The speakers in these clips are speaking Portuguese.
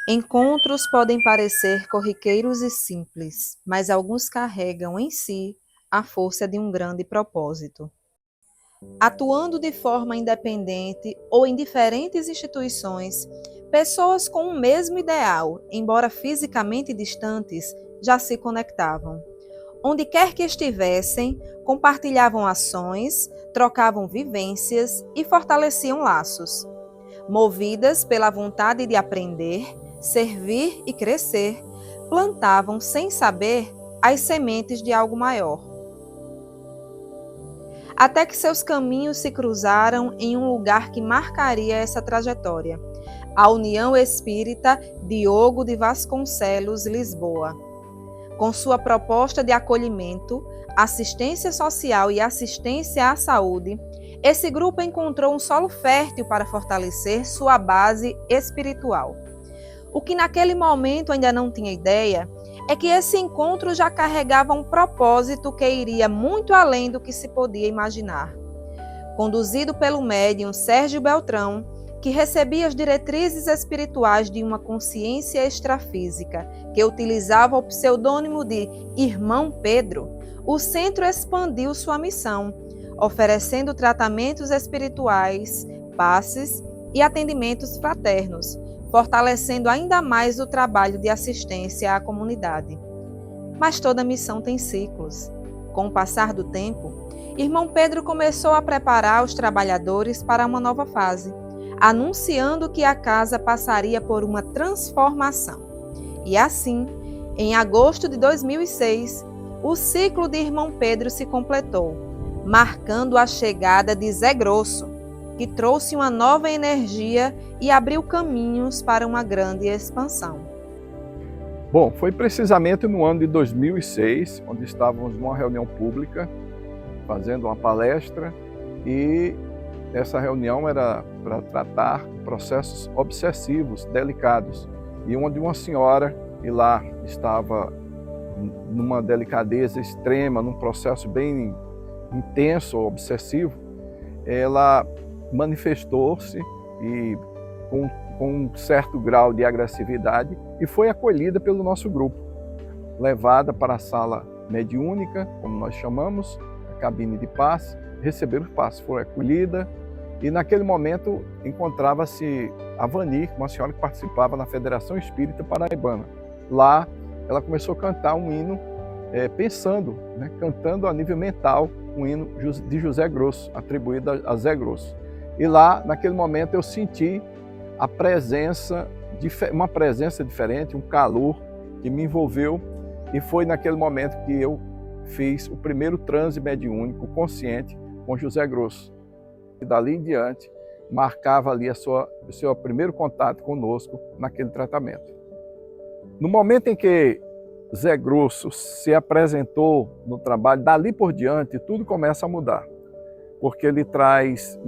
Encontros podem parecer corriqueiros e simples, mas alguns carregam em si a força de um grande propósito. Atuando de forma independente ou em diferentes instituições, pessoas com o mesmo ideal, embora fisicamente distantes, já se conectavam. Onde quer que estivessem, compartilhavam ações, trocavam vivências e fortaleciam laços. Movidas pela vontade de aprender, servir e crescer, plantavam sem saber as sementes de algo maior. Até que seus caminhos se cruzaram em um lugar que marcaria essa trajetória, a União Espírita Diogo de Vasconcelos, Lisboa. Com sua proposta de acolhimento, assistência social e assistência à saúde, esse grupo encontrou um solo fértil para fortalecer sua base espiritual. O que naquele momento ainda não tinha ideia é que esse encontro já carregava um propósito que iria muito além do que se podia imaginar. Conduzido pelo médium Sérgio Beltrão, que recebia as diretrizes espirituais de uma consciência extrafísica, que utilizava o pseudônimo de Irmão Pedro, o centro expandiu sua missão, oferecendo tratamentos espirituais, passes e atendimentos fraternos, fortalecendo ainda mais o trabalho de assistência à comunidade. Mas toda missão tem ciclos. Com o passar do tempo, Irmão Pedro começou a preparar os trabalhadores para uma nova fase, anunciando que a casa passaria por uma transformação. E assim, em agosto de 2006, o ciclo de Irmão Pedro se completou, marcando a chegada de Zé Grosso, que trouxe uma nova energia e abriu caminhos para uma grande expansão. Bom, foi precisamente no ano de 2006, onde estávamos numa reunião pública, fazendo uma palestra, e essa reunião era para tratar processos obsessivos, delicados, e onde uma senhora, que lá estava numa delicadeza extrema, num processo bem intenso, obsessivo, ela manifestou-se e com um certo grau de agressividade e foi acolhida pelo nosso grupo, levada para a sala mediúnica, como nós chamamos, a cabine de passe, receberam os passes, foi acolhida e naquele momento encontrava-se a Vani, uma senhora que participava na Federação Espírita Paraibana. Lá ela começou a cantar um hino, cantando a nível mental, um hino de José Grosso, atribuído a Zé Grosso. E lá, naquele momento, eu senti uma presença diferente, um calor que me envolveu, e foi naquele momento que eu fiz o primeiro transe mediúnico consciente com José Grosso. E dali em diante, marcava ali o seu primeiro contato conosco naquele tratamento. No momento em que Zé Grosso se apresentou no trabalho, dali por diante, tudo começa a mudar, porque ele traz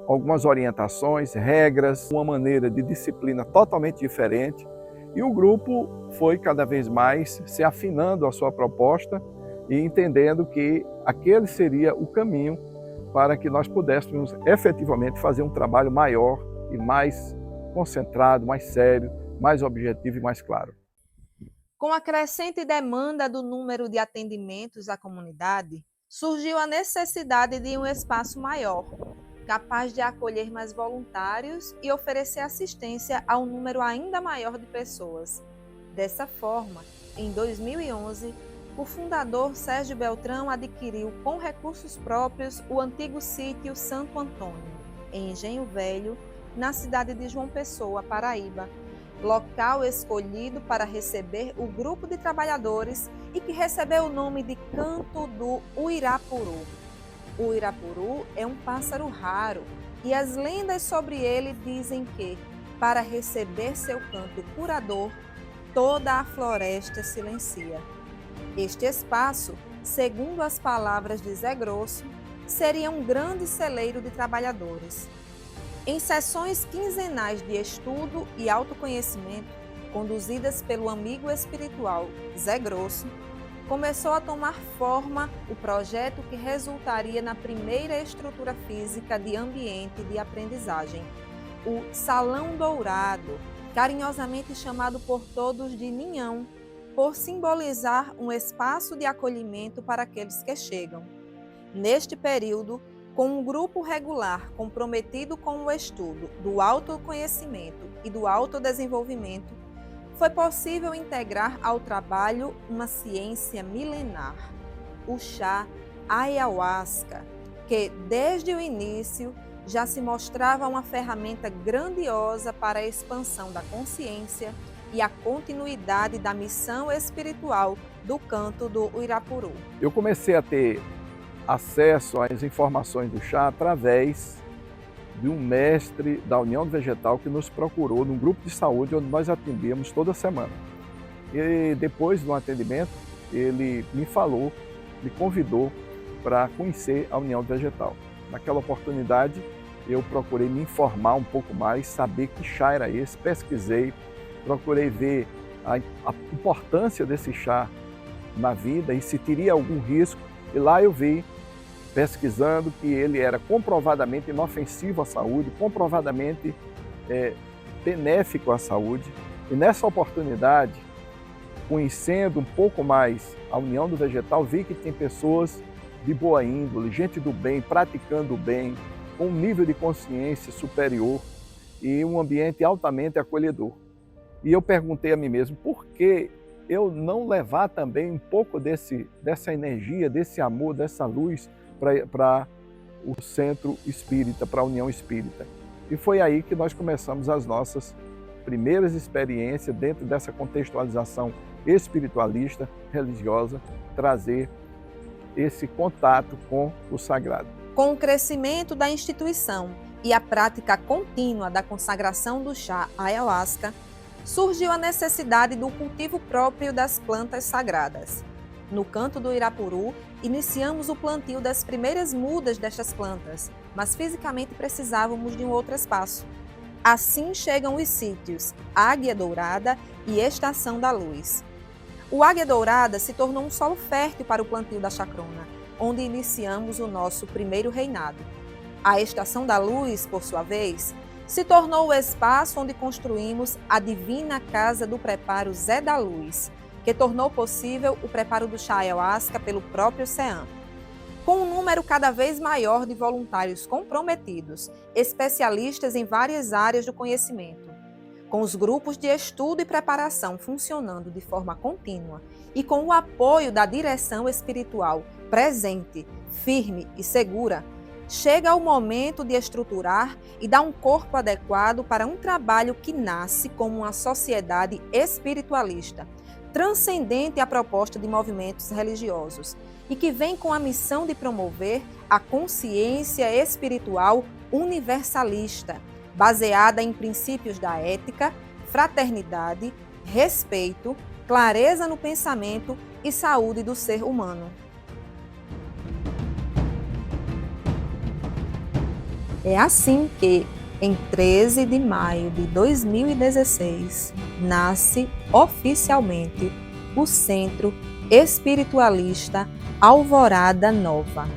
algumas orientações, regras, uma maneira de disciplina totalmente diferente, e o grupo foi cada vez mais se afinando a sua proposta e entendendo que aquele seria o caminho para que nós pudéssemos efetivamente fazer um trabalho maior e mais concentrado, mais sério, mais objetivo e mais claro. Com a crescente demanda do número de atendimentos à comunidade, surgiu a necessidade de um espaço maior, capaz de acolher mais voluntários e oferecer assistência a um número ainda maior de pessoas. Dessa forma, em 2011, o fundador Sérgio Beltrão adquiriu com recursos próprios o antigo sítio Santo Antônio, em Engenho Velho, na cidade de João Pessoa, Paraíba, local escolhido para receber o grupo de trabalhadores e que recebeu o nome de Canto do Uirapuru. O uirapuru é um pássaro raro e as lendas sobre ele dizem que, para receber seu canto curador, toda a floresta silencia. Este espaço, segundo as palavras de Zé Grosso, seria um grande celeiro de trabalhadores. Em sessões quinzenais de estudo e autoconhecimento, conduzidas pelo amigo espiritual Zé Grosso, começou a tomar forma o projeto que resultaria na primeira estrutura física de ambiente de aprendizagem, o Salão Dourado, carinhosamente chamado por todos de Ninhão, por simbolizar um espaço de acolhimento para aqueles que chegam. Neste período, com um grupo regular comprometido com o estudo do autoconhecimento e do autodesenvolvimento, foi possível integrar ao trabalho uma ciência milenar, o chá ayahuasca, que desde o início já se mostrava uma ferramenta grandiosa para a expansão da consciência e a continuidade da missão espiritual do canto do Uirapuru. Eu comecei a ter acesso às informações do chá através de um mestre da União do Vegetal que nos procurou num grupo de saúde onde nós atendíamos toda semana. E depois do atendimento, ele me falou, me convidou para conhecer a União do Vegetal. Naquela oportunidade, eu procurei me informar um pouco mais, saber que chá era esse, pesquisei, procurei ver a importância desse chá na vida e se teria algum risco. E lá eu vi, pesquisando, que ele era comprovadamente inofensivo à saúde, comprovadamente benéfico à saúde. E nessa oportunidade, conhecendo um pouco mais a União do Vegetal, vi que tem pessoas de boa índole, gente do bem, praticando o bem, com um nível de consciência superior e um ambiente altamente acolhedor. E eu perguntei a mim mesmo, por que eu não levar também um pouco dessa energia, desse amor, dessa luz para o centro espírita, para a União Espírita? E foi aí que nós começamos as nossas primeiras experiências dentro dessa contextualização espiritualista, religiosa, trazer esse contato com o sagrado. Com o crescimento da instituição e a prática contínua da consagração do chá ayahuasca, surgiu a necessidade do cultivo próprio das plantas sagradas. No canto do Uirapuru, iniciamos o plantio das primeiras mudas destas plantas, mas fisicamente precisávamos de um outro espaço. Assim chegam os sítios Águia Dourada e Estação da Luz. O Águia Dourada se tornou um solo fértil para o plantio da chacrona, onde iniciamos o nosso primeiro reinado. A Estação da Luz, por sua vez, se tornou o espaço onde construímos a divina Casa do Preparo Zé da Luz, que tornou possível o preparo do chá ayahuasca pelo próprio CEAM. Com um número cada vez maior de voluntários comprometidos, especialistas em várias áreas do conhecimento, com os grupos de estudo e preparação funcionando de forma contínua e com o apoio da direção espiritual presente, firme e segura, chega o momento de estruturar e dar um corpo adequado para um trabalho que nasce como uma sociedade espiritualista, transcendente à proposta de movimentos religiosos e que vem com a missão de promover a consciência espiritual universalista, baseada em princípios da ética, fraternidade, respeito, clareza no pensamento e saúde do ser humano. É assim que, em 13 de maio de 2016, nasce oficialmente o Centro Espiritualista Alvorada Nova.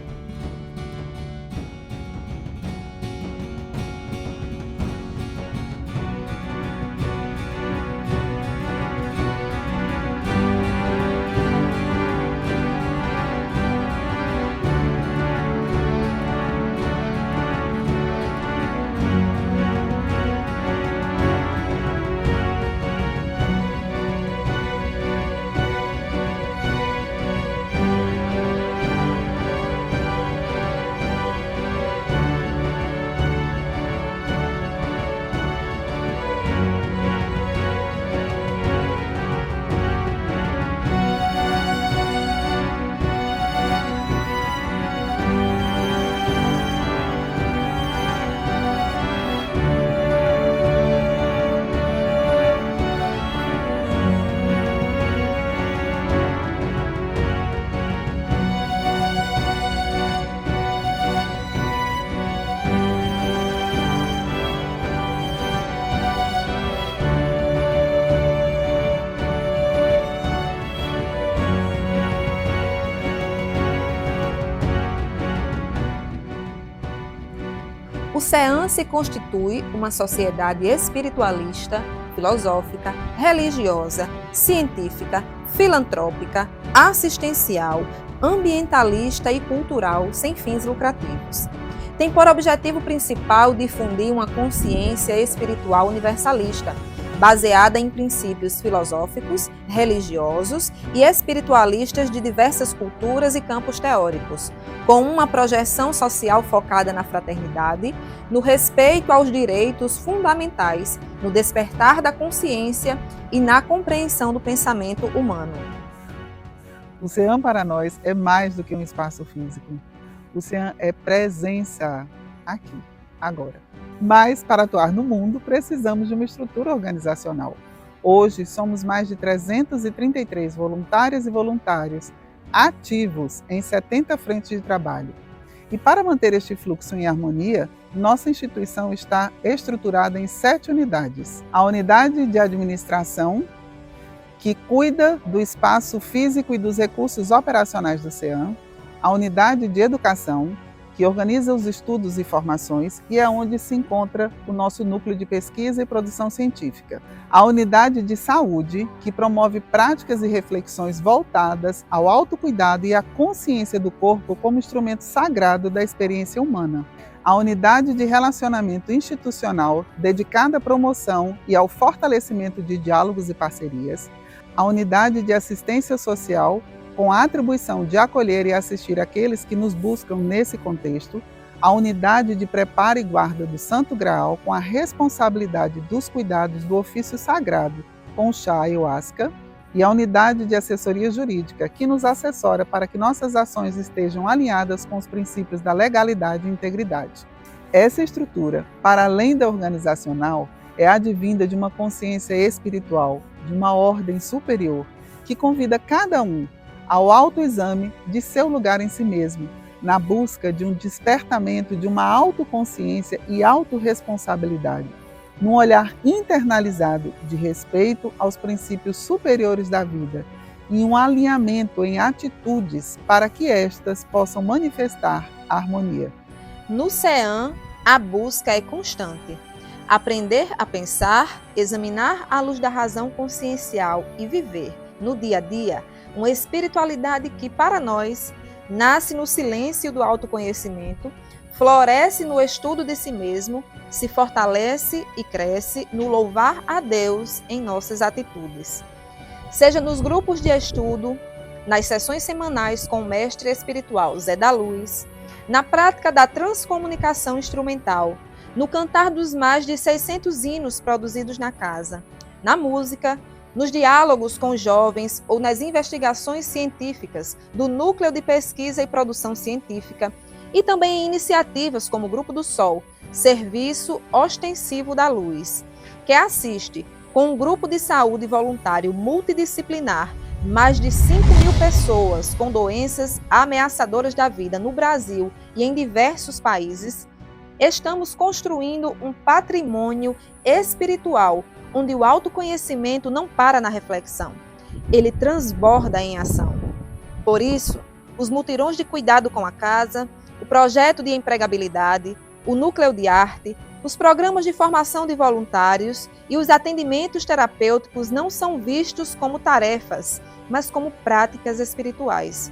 O CEAM se constitui uma sociedade espiritualista filosófica, religiosa, científica, filantrópica, assistencial, ambientalista e cultural sem fins lucrativos. Tem por objetivo principal difundir uma consciência espiritual universalista, baseada em princípios filosóficos, religiosos e espiritualistas de diversas culturas e campos teóricos, com uma projeção social focada na fraternidade, no respeito aos direitos fundamentais, no despertar da consciência e na compreensão do pensamento humano. O CEAM para nós é mais do que um espaço físico. O CEAM é presença aqui, agora. Mas, para atuar no mundo, precisamos de uma estrutura organizacional. Hoje, somos mais de 333 voluntárias e voluntários ativos em 70 frentes de trabalho. E para manter este fluxo em harmonia, nossa instituição está estruturada em 7 unidades. A unidade de administração, que cuida do espaço físico e dos recursos operacionais do CEAM, a unidade de educação, que organiza os estudos e formações e é onde se encontra o nosso núcleo de pesquisa e produção científica. A unidade de saúde, que promove práticas e reflexões voltadas ao autocuidado e à consciência do corpo como instrumento sagrado da experiência humana. A unidade de relacionamento institucional, dedicada à promoção e ao fortalecimento de diálogos e parcerias. A unidade de assistência social, com a atribuição de acolher e assistir aqueles que nos buscam nesse contexto, a unidade de preparo e guarda do Santo Graal, com a responsabilidade dos cuidados do ofício sagrado com o chá ayahuasca, e a unidade de assessoria jurídica, que nos assessora para que nossas ações estejam alinhadas com os princípios da legalidade e integridade. Essa estrutura, para além da organizacional, é advinda de uma consciência espiritual, de uma ordem superior, que convida cada um ao autoexame de seu lugar em si mesmo, na busca de um despertamento de uma autoconsciência e autorresponsabilidade, num olhar internalizado de respeito aos princípios superiores da vida e um alinhamento em atitudes para que estas possam manifestar a harmonia. No CEAM, a busca é constante. Aprender a pensar, examinar à luz da razão consciencial e viver, no dia a dia, uma espiritualidade que, para nós, nasce no silêncio do autoconhecimento, floresce no estudo de si mesmo, se fortalece e cresce no louvar a Deus em nossas atitudes. Seja nos grupos de estudo, nas sessões semanais com o mestre espiritual Zé da Luz, na prática da transcomunicação instrumental, no cantar dos mais de 600 hinos produzidos na casa, na música, nos diálogos com jovens ou nas investigações científicas do Núcleo de Pesquisa e Produção Científica e também em iniciativas como o Grupo do Sol, Serviço Ostensivo da Luz, que assiste, com um grupo de saúde voluntário multidisciplinar, mais de 5.000 pessoas com doenças ameaçadoras da vida no Brasil e em diversos países. Estamos construindo um patrimônio espiritual onde o autoconhecimento não para na reflexão, ele transborda em ação. Por isso, os mutirões de cuidado com a casa, o projeto de empregabilidade, o núcleo de arte, os programas de formação de voluntários e os atendimentos terapêuticos não são vistos como tarefas, mas como práticas espirituais.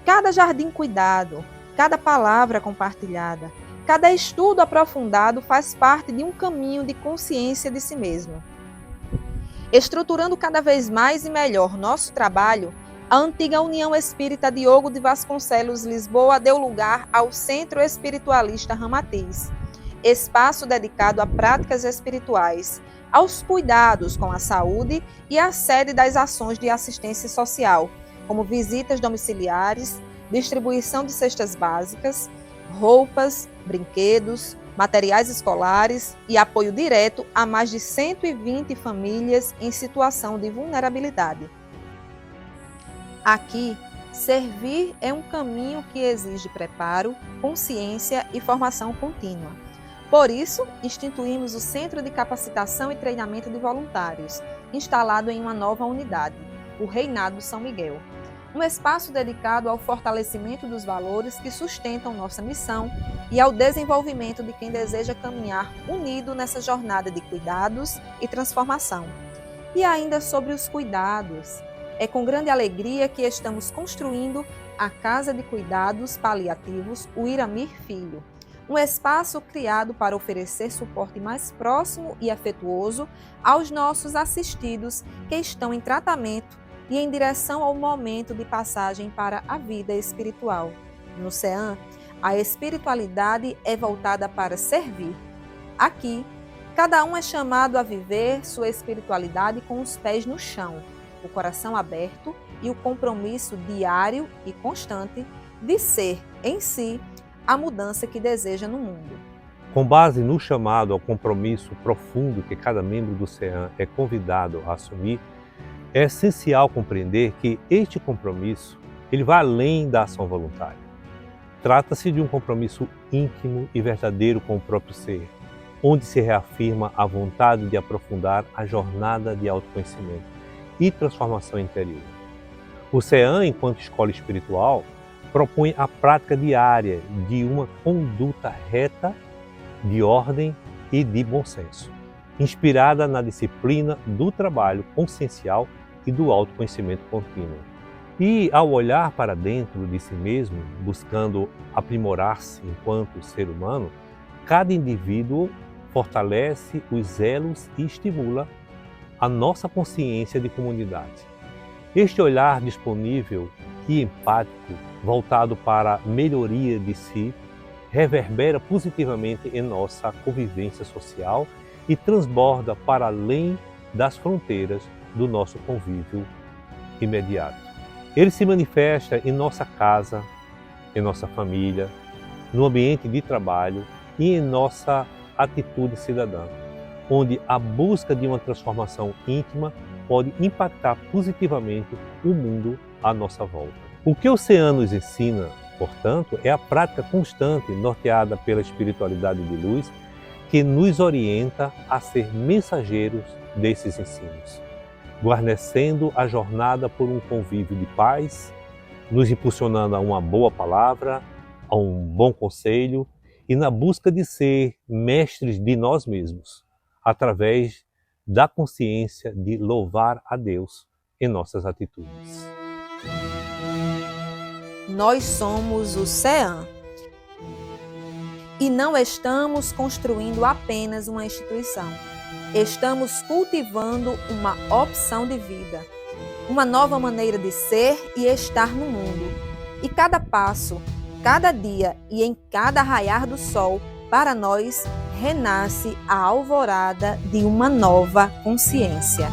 Cada jardim cuidado, cada palavra compartilhada, cada estudo aprofundado faz parte de um caminho de consciência de si mesmo. Estruturando cada vez mais e melhor nosso trabalho, a antiga União Espírita Diogo de Vasconcelos, Lisboa, deu lugar ao Centro Espiritualista Ramatiz, espaço dedicado a práticas espirituais, aos cuidados com a saúde e a sede das ações de assistência social, como visitas domiciliares, distribuição de cestas básicas, roupas, brinquedos, materiais escolares e apoio direto a mais de 120 famílias em situação de vulnerabilidade. Aqui, servir é um caminho que exige preparo, consciência e formação contínua. Por isso, instituímos o Centro de Capacitação e Treinamento de Voluntários, instalado em uma nova unidade, o Reinado São Miguel. um espaço dedicado ao fortalecimento dos valores que sustentam nossa missão e ao desenvolvimento de quem deseja caminhar unido nessa jornada de cuidados e transformação. E ainda sobre os cuidados, é com grande alegria que estamos construindo a Casa de Cuidados Paliativos Uiramir Filho, um espaço criado para oferecer suporte mais próximo e afetuoso aos nossos assistidos que estão em tratamento e em direção ao momento de passagem para a vida espiritual. No CEAM, a espiritualidade é voltada para servir. Aqui, cada um é chamado a viver sua espiritualidade com os pés no chão, o coração aberto e o compromisso diário e constante de ser, em si, a mudança que deseja no mundo. Com base no chamado ao compromisso profundo que cada membro do CEAM é convidado a assumir, é essencial compreender que este compromisso ele vai além da ação voluntária. Trata-se de um compromisso íntimo e verdadeiro com o próprio ser, onde se reafirma a vontade de aprofundar a jornada de autoconhecimento e transformação interior. O CEAM, enquanto escola espiritual, propõe a prática diária de uma conduta reta, de ordem e de bom senso, inspirada na disciplina do trabalho consciencial e do autoconhecimento contínuo. E ao olhar para dentro de si mesmo, buscando aprimorar-se enquanto ser humano, cada indivíduo fortalece os elos e estimula a nossa consciência de comunidade. Este olhar disponível e empático, voltado para a melhoria de si, reverbera positivamente em nossa convivência social e transborda para além das fronteiras do nosso convívio imediato. Ele se manifesta em nossa casa, em nossa família, no ambiente de trabalho e em nossa atitude cidadã, onde a busca de uma transformação íntima pode impactar positivamente o mundo à nossa volta. O que o CEAM nos ensina, portanto, é a prática constante norteada pela espiritualidade de luz que nos orienta a ser mensageiros desses ensinos, guarnecendo a jornada por um convívio de paz, nos impulsionando a uma boa palavra, a um bom conselho e na busca de ser mestres de nós mesmos, através da consciência de louvar a Deus em nossas atitudes. Nós somos o CEAM e não estamos construindo apenas uma instituição. Estamos cultivando uma opção de vida, uma nova maneira de ser e estar no mundo. E cada passo, cada dia e em cada raiar do sol, para nós, renasce a alvorada de uma nova consciência.